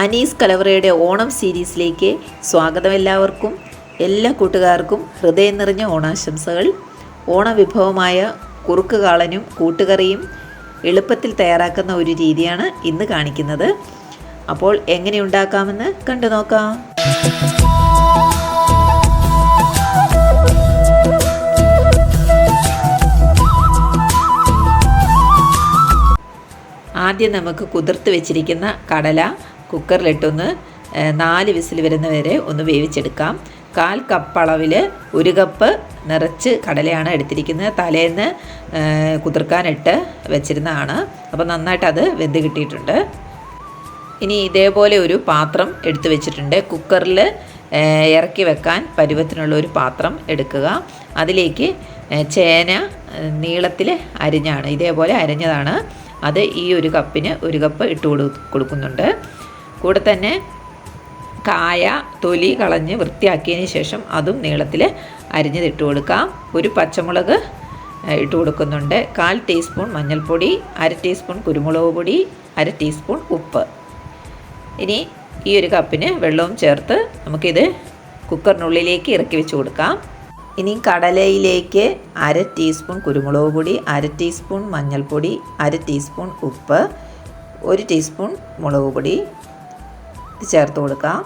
അനീസ് കലവറയുടെ ഓണം സീരീസിലേക്ക് സ്വാഗതം. എല്ലാവർക്കും, എല്ലാ കൂട്ടുകാർക്കും ഹൃദയം നിറഞ്ഞ ഓണാശംസകൾ. ഓണവിഭവമായ കുറുക്ക് കാളനും കൂട്ടുകറിയും എളുപ്പത്തിൽ തയ്യാറാക്കുന്ന ഒരു രീതിയാണ് ഇന്ന് കാണിക്കുന്നത്. അപ്പോൾ എങ്ങനെ ഉണ്ടാക്കാമെന്ന് കണ്ടു നോക്കാം. ആദ്യം നമുക്ക് കുതിർത്ത് വെച്ചിരിക്കുന്ന കടല കുക്കറിലിട്ടൊന്ന് 4 വിസിൽ വരുന്നവരെ ഒന്ന് വേവിച്ചെടുക്കാം. 1/4 കപ്പ് അളവിൽ 1 കപ്പ് നിറച്ച് കടലയാണ് എടുത്തിരിക്കുന്നത്. തലേന്ന് കുതിർക്കാനിട്ട് വെച്ചിരുന്നതാണ്. അപ്പോൾ നന്നായിട്ട് അത് വെന്ത് കിട്ടിയിട്ടുണ്ട്. ഇനി ഇതേപോലെ ഒരു പാത്രം എടുത്തു വെച്ചിട്ടുണ്ട്. കുക്കറിൽ ഇറക്കി വെക്കാൻ പരുവത്തിനുള്ള ഒരു പാത്രം എടുക്കുക. അതിലേക്ക് ചേന നീളത്തിൽ അരിഞ്ഞാണ്, ഇതേപോലെ അരിഞ്ഞതാണ്. അത് ഈ 1 കപ്പിന് 1 കപ്പ് ഇട്ട് കൊടുക്കുന്നുണ്ട്. കൂടെ തന്നെ കായ തൊലി കളഞ്ഞ് വൃത്തിയാക്കിയതിന് ശേഷം അതും നീളത്തിൽ അരിഞ്ഞത് ഇട്ട് കൊടുക്കാം. 1 പച്ചമുളക് ഇട്ട് കൊടുക്കുന്നുണ്ട്. 1/4 ടീസ്പൂൺ മഞ്ഞൾപ്പൊടി, 1/2 ടീസ്പൂൺ കുരുമുളക് പൊടി, 1/2 ടീസ്പൂൺ ഉപ്പ്. ഇനി ഈ 1 കപ്പിന് വെള്ളവും ചേർത്ത് നമുക്കിത് കുക്കറിനുള്ളിലേക്ക് ഇറക്കി വെച്ച് കൊടുക്കാം. ഇനി കടലയിലേക്ക് 1/2 ടീസ്പൂൺ കുരുമുളക് പൊടി, 1/2 ടീസ്പൂൺ മഞ്ഞൾപ്പൊടി, 1/2 ടീസ്പൂൺ ഉപ്പ്, 1 ടീസ്പൂൺ മുളക് പൊടി ചേർത്ത് കൊടുക്കാം.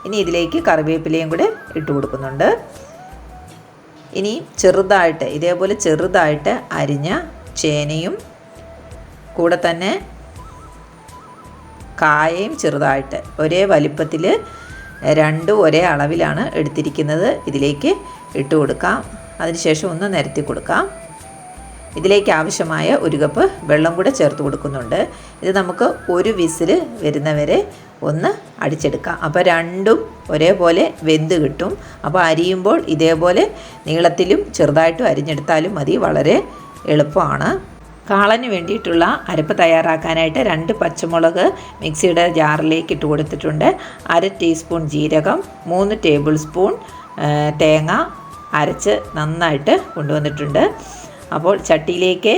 ഇനി ഇതിലേക്ക് കറിവേപ്പിലയും കൂടെ ഇട്ട് കൊടുക്കുന്നുണ്ട്. ഇനി ചെറുതായിട്ട് ഇതേപോലെ ചെറുതായിട്ട് അരിഞ്ഞ ചേനയും കൂടെ തന്നെ കായയും ചെറുതായിട്ട് ഒരേ വലിപ്പത്തിൽ 2 ഒരേ അളവിലാണ് എടുത്തിരിക്കുന്നത്. ഇതിലേക്ക് ഇട്ട് കൊടുക്കാം. അതിനുശേഷം ഒന്ന് നിരത്തി കൊടുക്കാം. ഇതിലേക്ക് ആവശ്യമായ 1 കപ്പ് വെള്ളം കൂടെ ചേർത്ത് കൊടുക്കുന്നുണ്ട്. ഇത് നമുക്ക് 1 വിസിൽ വരുന്നവരെ ഒന്ന് അടിച്ചെടുക്കാം. അപ്പോൾ രണ്ടും ഒരേപോലെ വെന്ത് കിട്ടും. അപ്പോൾ അരിയുമ്പോൾ ഇതേപോലെ നീളത്തിലും ചെറുതായിട്ടും അരിഞ്ഞെടുത്താലും മതി. വളരെ എളുപ്പമാണ്. കാളന് വേണ്ടിയിട്ടുള്ള അരപ്പ് തയ്യാറാക്കാനായിട്ട് 2 പച്ചമുളക് മിക്സിയുടെ ജാറിലേക്ക് ഇട്ട് കൊടുത്തിട്ടുണ്ട്. 1/2 ടീസ്പൂൺ ജീരകം, 3 ടേബിൾ സ്പൂൺ തേങ്ങ അരച്ച് നന്നായിട്ട് കൊണ്ടുവന്നിട്ടുണ്ട്. അപ്പോൾ ചട്ടിയിലേക്ക്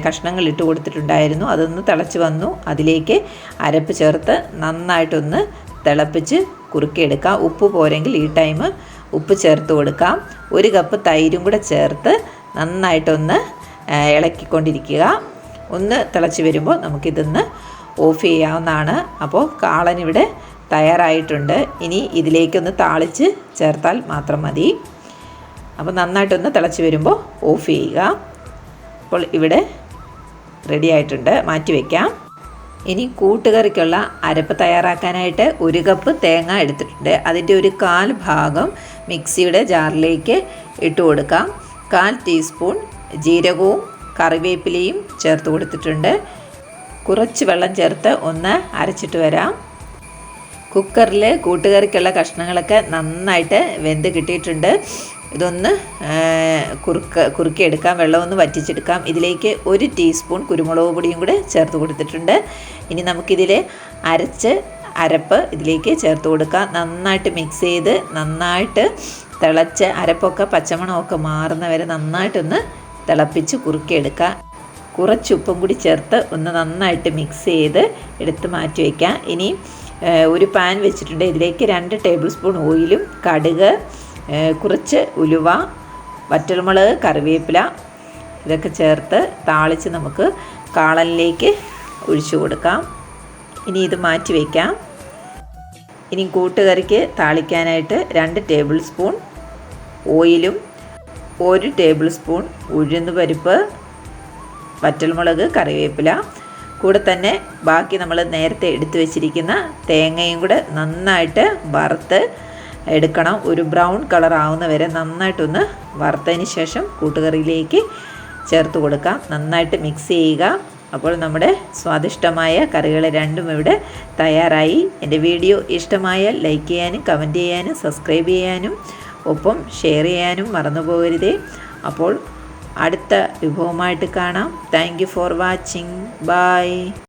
കഷ്ണങ്ങൾ ഇട്ട് കൊടുത്തിട്ടുണ്ടായിരുന്നു. അതൊന്ന് തിളച്ച് വന്നു. അതിലേക്ക് അരപ്പ് ചേർത്ത് നന്നായിട്ടൊന്ന് തിളപ്പിച്ച് കുറുക്കിയെടുക്കാം. ഉപ്പ് പോരെങ്കിൽ ഈ ടൈം ഉപ്പ് ചേർത്ത് കൊടുക്കാം. 1 കപ്പ് തൈരും കൂടെ ചേർത്ത് നന്നായിട്ടൊന്ന് ഇളക്കിക്കൊണ്ടിരിക്കുക. ഒന്ന് തിളച്ച് വരുമ്പോൾ നമുക്കിതൊന്ന് ഓഫ് ചെയ്യാവുന്നതാണ്. അപ്പോൾ കാളനിവിടെ തയ്യാറായിട്ടുണ്ട്. ഇനി ഇതിലേക്കൊന്ന് താളിച്ച് ചേർത്താൽ മാത്രം മതി. അപ്പോൾ നന്നായിട്ടൊന്ന് തിളച്ച് വരുമ്പോൾ ഓഫ് ചെയ്യുക. അപ്പോൾ ഇവിടെ റെഡി ആയിട്ടുണ്ട്. മാറ്റി വയ്ക്കാം. ഇനി കൂട്ടുകറിക്കുള്ള അരപ്പ് തയ്യാറാക്കാനായിട്ട് 1 കപ്പ് തേങ്ങ എടുത്തിട്ടുണ്ട്. അതിൻ്റെ 1/4 ഭാഗം മിക്സിയുടെ ജാറിലേക്ക് ഇട്ട് കൊടുക്കാം. 1/4 ടീസ്പൂൺ ജീരകവും കറിവേപ്പിലയും ചേർത്ത് കൊടുത്തിട്ടുണ്ട്. കുറച്ച് വെള്ളം ചേർത്ത് ഒന്ന് അരച്ചിട്ട് വരാം. കുക്കറിൽ കൂട്ടുകറിക്കുള്ള കഷ്ണങ്ങളൊക്കെ നന്നായിട്ട് വെന്ത് കിട്ടിയിട്ടുണ്ട്. ഇതൊന്ന് കുറുക്കിയെടുക്കാം. വെള്ളമൊന്ന് വറ്റിച്ചെടുക്കാം. ഇതിലേക്ക് 1 ടീസ്പൂൺ കുരുമുളക് പൊടിയും കൂടെ ചേർത്ത് കൊടുത്തിട്ടുണ്ട്. ഇനി നമുക്കിതിൽ അരപ്പ് ഇതിലേക്ക് ചേർത്ത് കൊടുക്കാം. നന്നായിട്ട് മിക്സ് ചെയ്ത് നന്നായിട്ട് തിളച്ച് അരപ്പൊക്കെ പച്ചമണമൊക്കെ മാറുന്നവരെ നന്നായിട്ടൊന്ന് തിളപ്പിച്ച് കുറുക്കിയെടുക്കുക. കുറച്ച് ഉപ്പും കൂടി ചേർത്ത് ഒന്ന് നന്നായിട്ട് മിക്സ് ചെയ്ത് എടുത്ത് മാറ്റി വയ്ക്കാം. ഇനി ഒരു പാൻ വെച്ചിട്ടുണ്ട്. ഇതിലേക്ക് 2 ടേബിൾ സ്പൂൺ ഓയിലും കടുക്, കുറച്ച് ഉലുവ, വറ്റൽമുളക്, കറിവേപ്പില ഇതൊക്കെ ചേർത്ത് താളിച്ച് നമുക്ക് കാളനിലേക്ക് ഒഴിച്ചു കൊടുക്കാം. ഇനി ഇത് മാറ്റി വയ്ക്കാം. ഇനി കൂട്ടുകറിക്ക് താളിക്കാനായിട്ട് 2 ടേബിൾ സ്പൂൺ ഓയിലും 1 ടേബിൾ സ്പൂൺ ഉഴുന്നുപരിപ്പ്, വറ്റൽമുളക്, കറിവേപ്പില കൂടെ തന്നെ ബാക്കി നമ്മൾ നേരത്തെ എടുത്തു വെച്ചിരിക്കുന്ന തേങ്ങയും കൂടെ നന്നായിട്ട് വറുത്ത് എടുക്കണം. ഒരു ബ്രൗൺ കളർ ആവുന്ന വരെ നന്നായിട്ടൊന്ന് വറുത്തതിന് ശേഷം കൂട്ടുകറിയിലേക്ക് ചേർത്ത് കൊടുക്കാം. നന്നായിട്ട് മിക്സ് ചെയ്യുക. അപ്പോൾ നമ്മുടെ സ്വാദിഷ്ടമായ കറികൾ രണ്ടും ഇവിടെ തയ്യാറായി. എൻ്റെ വീഡിയോ ഇഷ്ടമായാൽ ലൈക്ക് ചെയ്യാനും കമൻറ്റ് ചെയ്യാനും സബ്സ്ക്രൈബ് ചെയ്യാനും ഒപ്പം ഷെയർ ചെയ്യാനും മറന്നു പോകരുതേ. അപ്പോൾ അടുത്ത വിഭവമായിട്ട് കാണാം. Thank you for watching. By.